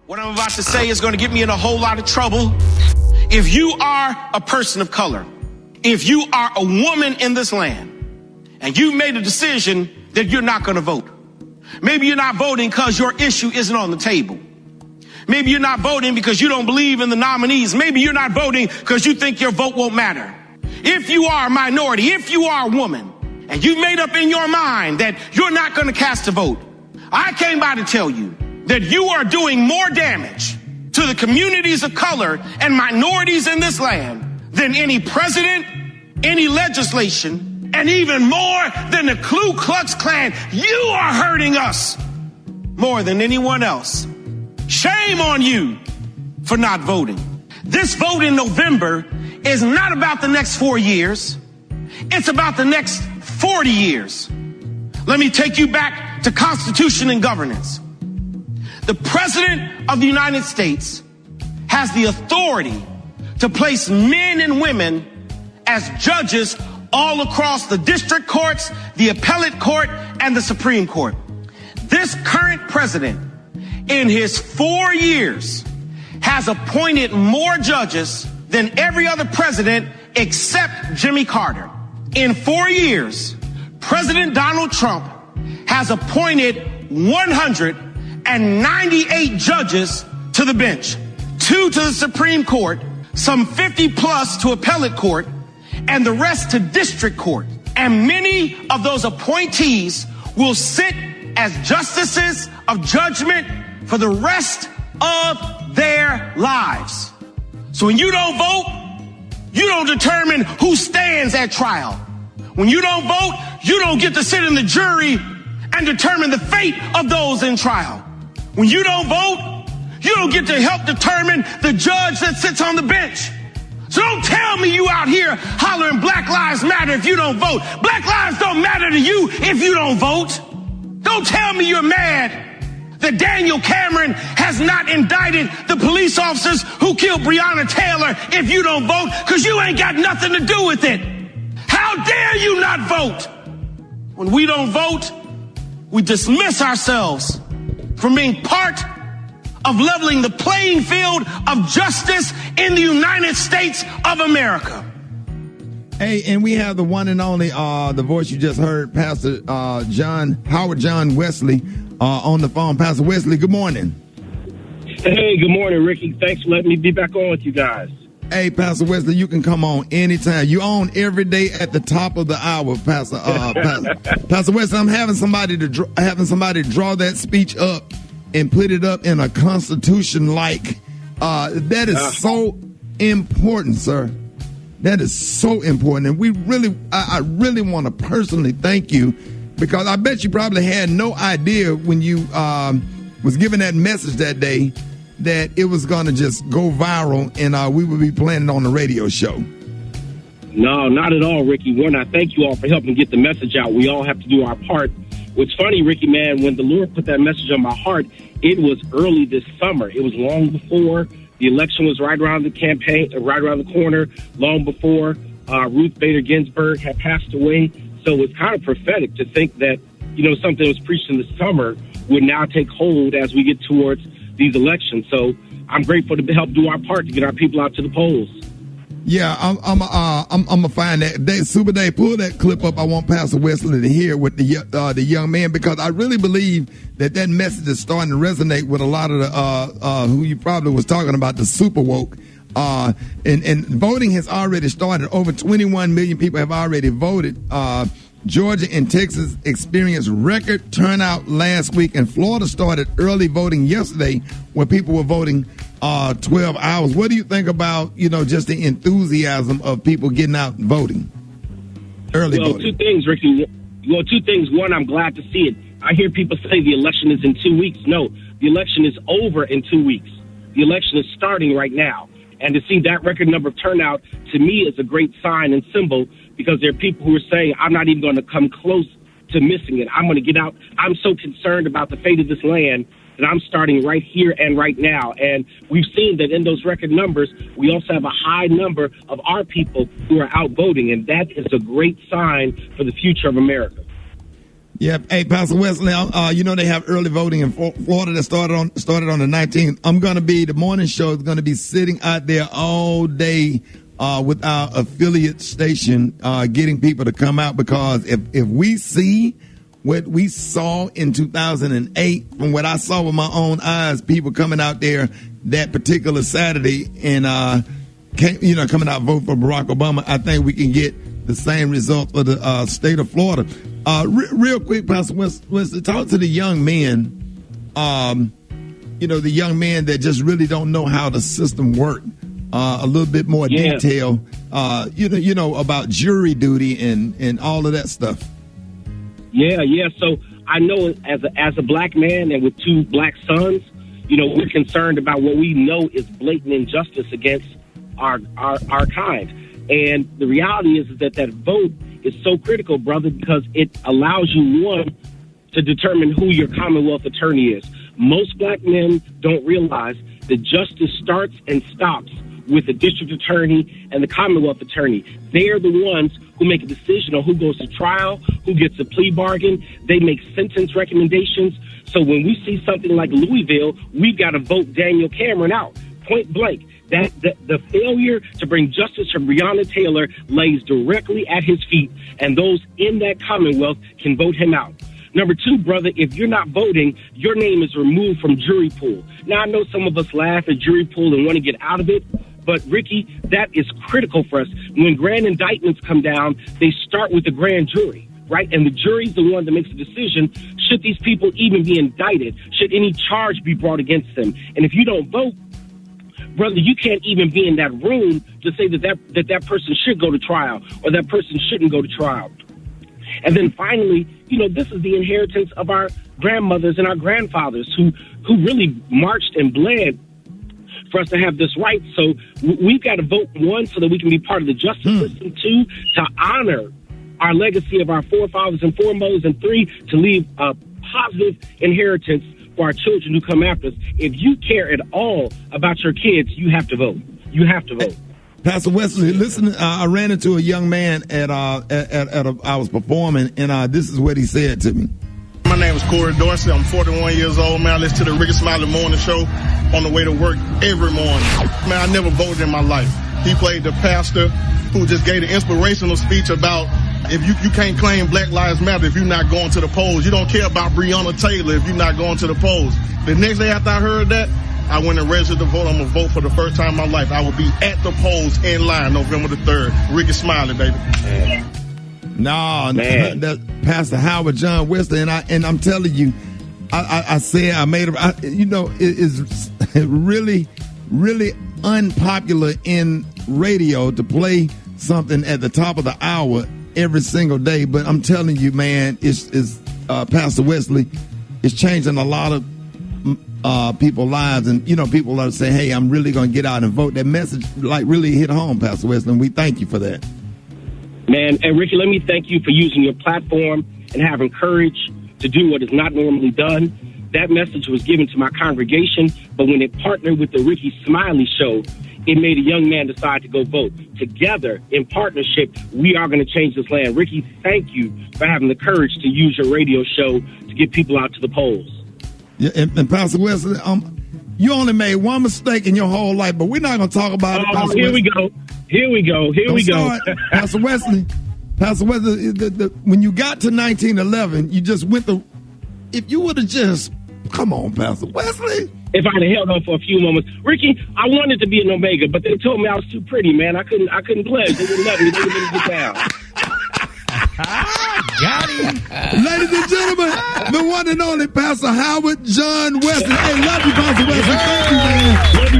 What I'm about to say is going to get me in a whole lot of trouble. If you are a person of color, if you are a woman in this land, and you made a decision that you're not going to vote, maybe you're not voting because your issue isn't on the table. Maybe you're not voting because you don't believe in the nominees. Maybe you're not voting because you think your vote won't matter. If you are a minority, if you are a woman, and you made up in your mind that you're not going to cast a vote, I came by to tell you that you are doing more damage to the communities of color and minorities in this land than any president, any legislation, and even more than the Ku Klux Klan. You are hurting us more than anyone else. Shame on you for not voting. This vote in November is not about the next 4 years. It's about the next 40 years. Let me take you back to Constitution and governance. The President of the United States has the authority to place men and women as judges all across the district courts, the appellate court, and the Supreme Court. This current president, in his 4 years, has appointed more judges than every other president except Jimmy Carter. In 4 years, President Donald Trump has appointed 198 judges to the bench, 2 to the Supreme Court, some 50 plus to appellate court, and the rest to district court. And many of those appointees will sit as justices of judgment for the rest of their lives. So when you don't vote, you don't determine who stands at trial. When you don't vote, you don't get to sit in the jury and determine the fate of those in trial. When you don't vote, you don't get to help determine the judge that sits on the bench. So don't tell me you out here hollering Black Lives Matter if you don't vote. Black lives don't matter to you if you don't vote. Don't tell me you're mad that Daniel Cameron has not indicted the police officers who killed Breonna Taylor if you don't vote, because you ain't got nothing to do with it. How dare you not vote? When we don't vote, we dismiss ourselves from being part of leveling the playing field of justice in the United States of America. Hey, and we have the one and only, the voice you just heard, Pastor Howard John Wesley, on the phone. Pastor Wesley, good morning. Hey, good morning, Ricky. Thanks for letting me be back on with you guys. Hey, Pastor Wesley, you can come on anytime. You on every day at the top of the hour, Pastor. Pastor Wesley, I'm having somebody draw that speech up and put it up in a constitution-like. That is so important, sir. That is so important, and I really want to personally thank you, because I bet you probably had no idea when you was given that message that day that it was going to just go viral and we would be playing it on the radio show. No, not at all, Ricky. One, I thank you all for helping get the message out. We all have to do our part. What's funny, Ricky, man, when the Lord put that message on my heart, it was early this summer. It was long before the election was right around the corner, long before Ruth Bader Ginsburg had passed away. So it's kind of prophetic to think that, something that was preached in the summer would now take hold as we get towards these elections. So I'm grateful to help do our part to get our people out to the polls. Yeah, I'm gonna find that. Super Dave, pull that clip up. I want Pastor Wesley to hear with the young man, because I really believe that message is starting to resonate with a lot of the who you probably was talking about, the super woke. And voting has already started. Over 21 million people have already voted. Georgia and Texas experienced record turnout last week, and Florida started early voting yesterday, where people were voting 12 hours. What do you think about, just the enthusiasm of people getting out and voting? Early voting. Two things, Ricky. Two things. One, I'm glad to see it. I hear people say the election is in 2 weeks. No, the election is over in 2 weeks. The election is starting right now. And to see that record number of turnout, to me, is a great sign and symbol, because there are people who are saying, I'm not even going to come close to missing it. I'm going to get out. I'm so concerned about the fate of this land that I'm starting right here and right now. And we've seen that in those record numbers, we also have a high number of our people who are out voting. And that is a great sign for the future of America. Yep. Hey, Pastor Wesley, you know they have early voting in Florida that started on the 19th. The morning show is going to be sitting out there all day with our affiliate station, getting people to come out, because if we see what we saw in 2008, from what I saw with my own eyes, people coming out there that particular Saturday and coming out vote for Barack Obama, I think we can get the same result for the state of Florida. Real quick, Pastor Wesley, talk to the young men, the young men that just really don't know how the system works. A little bit more detail, about jury duty and all of that stuff. Yeah. So I know as a black man and with 2 black sons, we're concerned about what we know is blatant injustice against our kind. And the reality is that vote is so critical, brother, because it allows you, one, to determine who your Commonwealth attorney is. Most black men don't realize that justice starts and stops with the district attorney and the Commonwealth attorney. They're the ones who make a decision on who goes to trial, who gets a plea bargain. They make sentence recommendations. So when we see something like Louisville, we've got to vote Daniel Cameron out, point blank. That the failure to bring justice from Breonna Taylor lays directly at his feet, and those in that Commonwealth can vote him out. Number 2, brother, if you're not voting, your name is removed from jury pool. Now, I know some of us laugh at jury pool and want to get out of it, but, Ricky, that is critical for us. When grand indictments come down, they start with the grand jury, right? And the jury's the one that makes the decision, should these people even be indicted? Should any charge be brought against them? And if you don't vote, brother, you can't even be in that room to say that person should go to trial or that person shouldn't go to trial. And then finally, this is the inheritance of our grandmothers and our grandfathers who really marched and bled for us to have this right. So we've got to vote, 1, so that we can be part of the justice system, 2, to honor our legacy of our forefathers and foremothers, and 3, to leave a positive inheritance for our children who come after us. If you care at all about your kids, you have to vote. You have to vote. Pastor Wesley, listen, I ran into a young man I was performing, and this is what he said to me. My name is Corey Dorsey. I'm 41 years old, man. I listen to the Rickey Smiley morning show on the way to work every morning. Man, I never voted in my life. He played the pastor who just gave an inspirational speech about if you can't claim Black Lives Matter if you're not going to the polls. You don't care about Breonna Taylor if you're not going to the polls. The next day after I heard that, I went and registered to vote. I'm going to vote for the first time in my life. I will be at the polls in line November the 3rd. Rickey Smiley, baby. No, that's Pastor Howard John Wesley, and I'm telling you, it is really, really unpopular in radio to play something at the top of the hour every single day. But I'm telling you, man, it's Pastor Wesley is changing a lot of people's lives, and people are saying, "Hey, I'm really going to get out and vote." That message really hit home, Pastor Wesley, and we thank you for that. Man, and Ricky, let me thank you for using your platform and having courage to do what is not normally done. That message was given to my congregation, but when it partnered with the Rickey Smiley show, it made a young man decide to go vote. Together, in partnership, we are going to change this land. Ricky, thank you for having the courage to use your radio show to get people out to the polls. Yeah, and Pastor Wesley, you only made one mistake in your whole life, but we're not going to talk about it. Pastor Here Wesley. we go. Pastor Wesley, when you got to 1911, you just went to. If you would have just come on, Pastor Wesley. If I'd have held on for a few moments, Ricky, I wanted to be an Omega, but they told me I was too pretty, man. I couldn't pledge. They wouldn't let me. They wouldn't let me get down. Got him. Ladies and gentlemen, the one and only Pastor Howard John Wesley. Hey, love you, Pastor Wesley. Thank you, man. Love you.